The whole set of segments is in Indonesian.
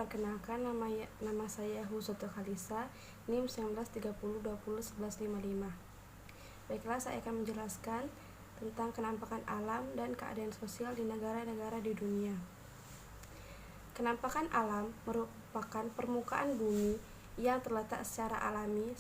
perkenalkan nama saya Husoto Khalisa, NIM 1930201155. Baiklah, saya akan menjelaskan tentang kenampakan alam dan keadaan sosial di negara-negara di dunia. Kenampakan alam merupakan permukaan bumi yang terletak secara alami.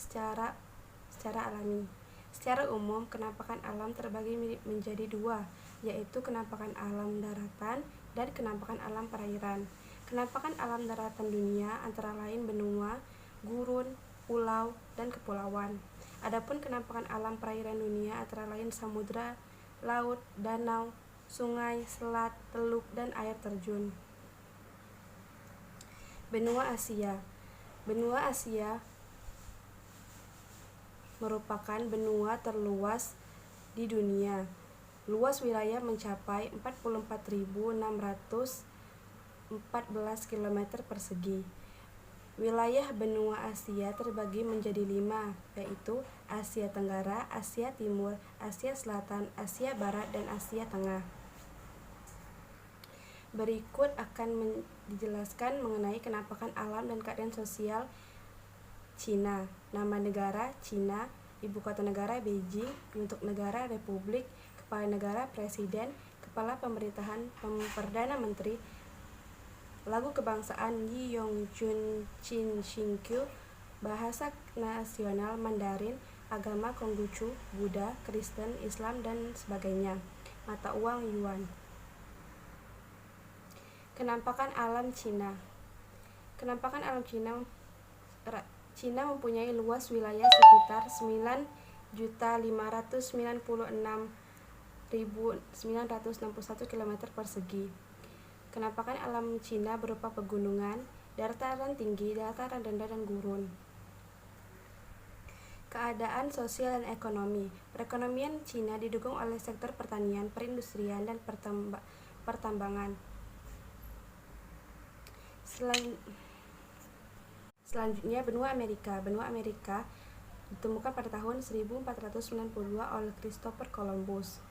Secara umum, kenampakan alam terbagi menjadi dua, yaitu kenampakan alam daratan dan kenampakan alam perairan. Kenampakan alam daratan dunia antara lain benua, gurun, pulau, dan kepulauan. Adapun kenampakan alam perairan dunia antara lain samudra, laut, danau, sungai, selat, teluk, dan air terjun. Benua Asia. Benua Asia merupakan benua terluas di dunia. Luas wilayah mencapai 44.614 km persegi. Wilayah benua Asia terbagi menjadi 5, yaitu Asia Tenggara, Asia Timur, Asia Selatan, Asia Barat, dan Asia Tengah. Berikut akan dijelaskan mengenai kenampakan alam dan keadaan sosial Cina. Nama negara Cina, ibu kota negara Beijing, bentuk negara Republik, kepala negara Presiden, kepala pemerintahan Perdana Menteri, lagu kebangsaan Yi Yong-jun Chin Shingqiu, bahasa nasional Mandarin, agama Konghucu, Buddha, Kristen, Islam, dan sebagainya, mata uang Yuan. Kenampakan alam Cina. Kenampakan alam Cina mempunyai luas wilayah sekitar 9.596.961 km persegi. Kenampakan alam Cina berupa pegunungan, dataran tinggi, dataran rendah, dan gurun. Keadaan sosial dan ekonomi. Perekonomian Cina didukung oleh sektor pertanian, perindustrian, dan pertambangan. Selanjutnya, benua Amerika. Benua Amerika ditemukan pada tahun 1492 oleh Christopher Columbus.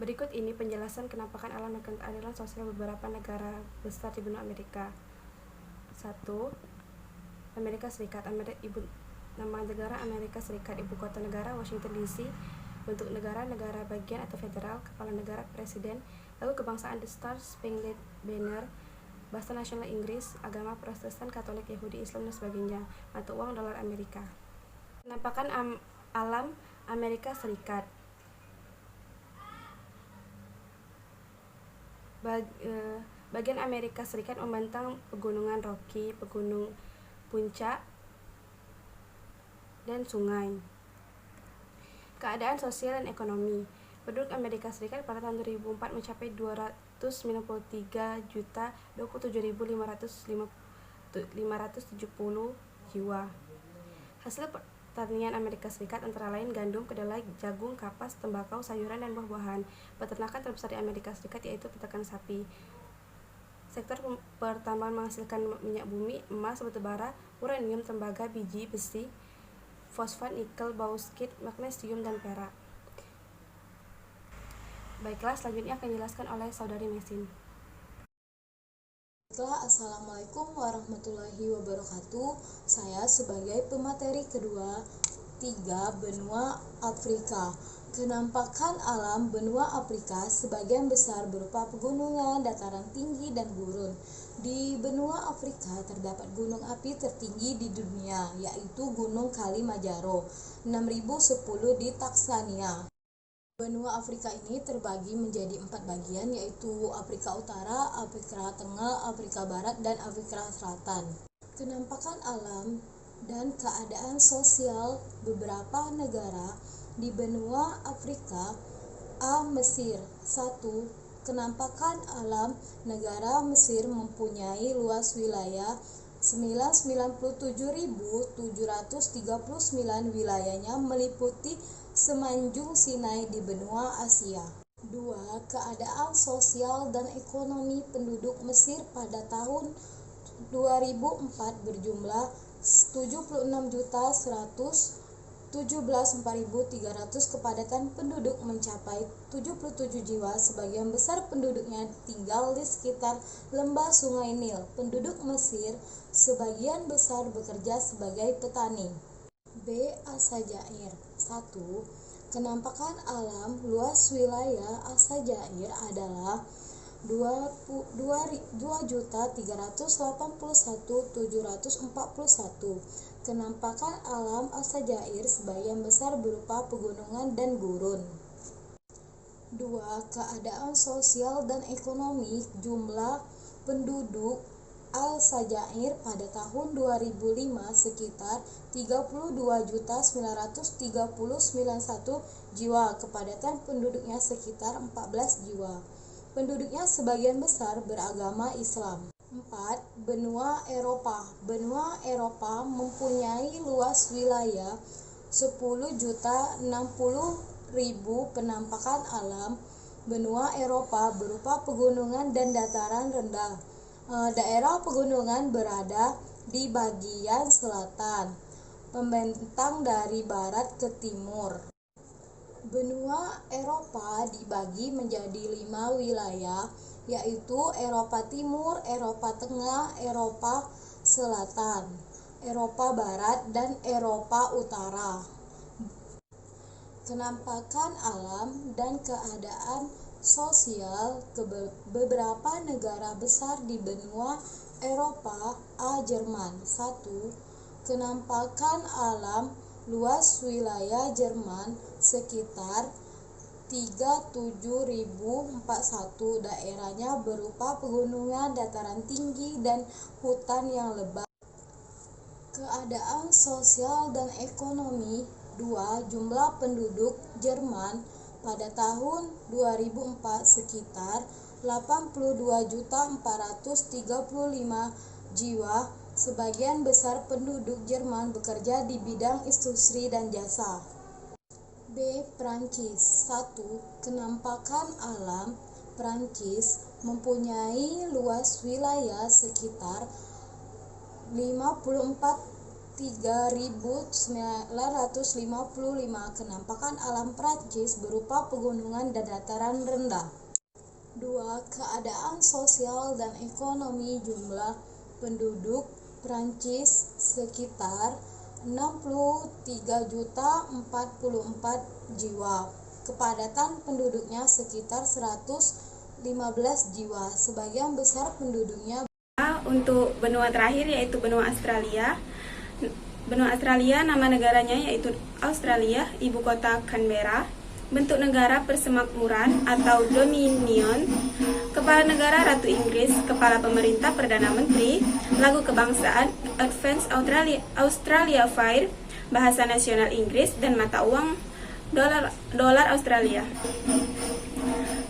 Berikut ini penjelasan kenampakan alam dan keadilan sosial beberapa negara besar di benua Amerika. 1. Amerika Serikat. Nama negara Amerika Serikat. Ibu kota negara Washington DC. Bentuk negara bagian atau federal. Kepala negara Presiden. Lagu kebangsaan The Star Spangled Banner. Bahasa nasional Inggris. Agama Protestan, Katolik, Yahudi, Islam, dan sebagainya. Mata uang dolar Amerika. Kenampakan alam Amerika Serikat. Bagian Amerika Serikat membentang pegunungan Rocky, pegunung puncak, dan sungai. Keadaan sosial dan ekonomi. Penduduk Amerika Serikat pada tahun 2004 mencapai 293.27.570 jiwa. Hasil pertanian Amerika Serikat antara lain gandum, kedelai, jagung, kapas, tembakau, sayuran, dan buah-buahan. Peternakan terbesar di Amerika Serikat yaitu peternakan sapi. Sektor pertambangan menghasilkan minyak bumi, emas, batubara, uranium, tembaga, biji, besi, fosfat, nikel, bauksit, magnesium, dan perak. Baiklah, selanjutnya akan dijelaskan oleh Saudari Mesin. Assalamualaikum warahmatullahi wabarakatuh. Saya sebagai pemateri kedua 3 benua Afrika. Kenampakan alam benua Afrika sebagian besar berupa pegunungan, dataran tinggi, dan gurun. Di benua Afrika terdapat gunung api tertinggi di dunia, yaitu Gunung Kilimanjaro, 6010 di Tanzania. Benua Afrika ini terbagi menjadi 4 bagian, yaitu Afrika Utara, Afrika Tengah, Afrika Barat, dan Afrika Selatan. Kenampakan alam dan keadaan sosial beberapa negara di benua Afrika. A. Mesir. 1. Kenampakan alam negara Mesir mempunyai luas wilayah 997.739 wilayahnya meliputi semenanjung Sinai di benua Asia. 2. Keadaan sosial dan ekonomi penduduk Mesir pada tahun 2004 berjumlah 76.100 17.4.300. Kepadatan penduduk mencapai 77 jiwa. Sebagian besar penduduknya tinggal di sekitar lembah Sungai Nil. Penduduk Mesir sebagian besar bekerja sebagai petani. B. Alsajair. 1. Kenampakan alam luas wilayah Alsajair adalah 2.381.741. Kenampakan alam Alsajair sebagian besar berupa pegunungan dan gurun. 2. Keadaan sosial dan ekonomi. Jumlah penduduk Alsajair pada tahun 2005 sekitar 32.939.1 jiwa. Kepadatan penduduknya sekitar 14 jiwa. Penduduknya sebagian besar beragama Islam. 4. Benua Eropa. Benua Eropa mempunyai luas wilayah 10.060.000. Penampakan alam benua Eropa berupa pegunungan dan dataran rendah. Daerah pegunungan berada di bagian selatan, membentang dari barat ke timur. Benua Eropa dibagi menjadi 5 wilayah, yaitu Eropa Timur, Eropa Tengah, Eropa Selatan, Eropa Barat, dan Eropa Utara. Kenampakan alam dan keadaan sosial beberapa negara besar di benua Eropa. A. Jerman. 1. Kenampakan alam luas wilayah Jerman sekitar 37.041. Daerahnya berupa pegunungan, dataran tinggi, dan hutan yang lebat. Keadaan sosial dan ekonomi. 2. Jumlah penduduk Jerman pada tahun 2004 sekitar 82.435 jiwa. Sebagian besar penduduk Jerman bekerja di bidang industri dan jasa. B. Prancis. 1. Kenampakan alam Prancis mempunyai luas wilayah sekitar 54.955. Kenampakan alam Prancis berupa pegunungan dan dataran rendah. 2. Keadaan sosial dan ekonomi. Jumlah penduduk Prancis sekitar 63.044 jiwa. Kepadatan penduduknya sekitar 115 jiwa. Sebagian besar penduduknya. Untuk benua terakhir yaitu benua Australia. Benua Australia nama negaranya yaitu Australia, ibu kota Canberra. Bentuk negara persemakmuran atau Dominion. Kepala negara Ratu Inggris. Kepala pemerintah Perdana Menteri. Lagu kebangsaan Advance Australia Fair. Bahasa nasional Inggris dan mata uang dolar Australia.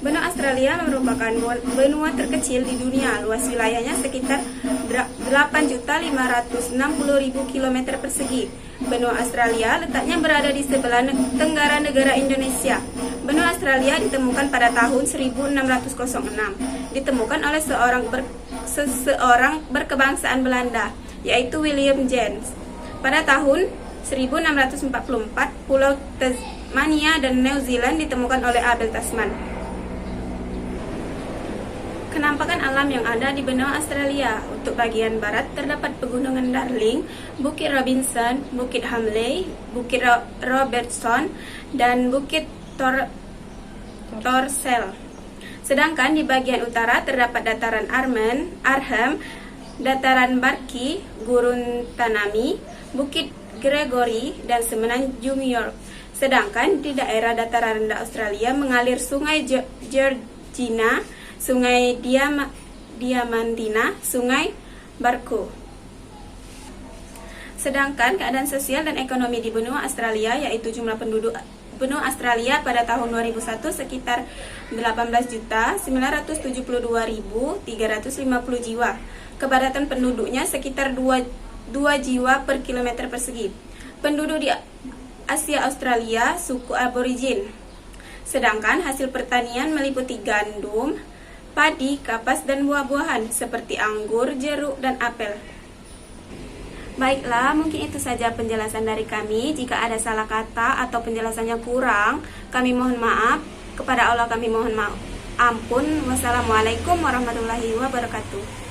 Benua Australia merupakan benua terkecil di dunia. Luas wilayahnya sekitar 8.560.000 km persegi. Benua Australia letaknya berada di sebelah tenggara negara Indonesia. Benua Australia ditemukan pada tahun 1606. Ditemukan oleh seseorang berkebangsaan Belanda, yaitu William James. Pada tahun 1644, Pulau Tasmania dan New Zealand ditemukan oleh Abel Tasman. Kenampakan alam yang ada di benua Australia. Untuk bagian barat terdapat pegunungan Darling, Bukit Robinson, Bukit Hamley, Bukit Robertson, dan Bukit Torsel. Sedangkan di bagian utara terdapat dataran Arnhem, dataran Barkey, Gurun Tanami, Bukit Gregory, dan Semenanjung York. Sedangkan di daerah dataran rendah Australia mengalir Sungai Georgina, Sungai Diamantina, Sungai Barco. Sedangkan keadaan sosial dan ekonomi di benua Australia yaitu jumlah penduduk benua Australia pada tahun 2001 sekitar 18.972.350 jiwa. Kepadatan penduduknya sekitar 2 jiwa per kilometer persegi. Penduduk di Asia Australia suku aborigin. Sedangkan hasil pertanian meliputi gandum, padi, kapas, dan buah-buahan seperti anggur, jeruk, dan apel. Baiklah, mungkin itu saja penjelasan dari kami. Jika ada salah kata atau penjelasannya kurang, kami mohon maaf. Kepada Allah kami mohon maaf. Ampun. Wassalamualaikum warahmatullahi wabarakatuh.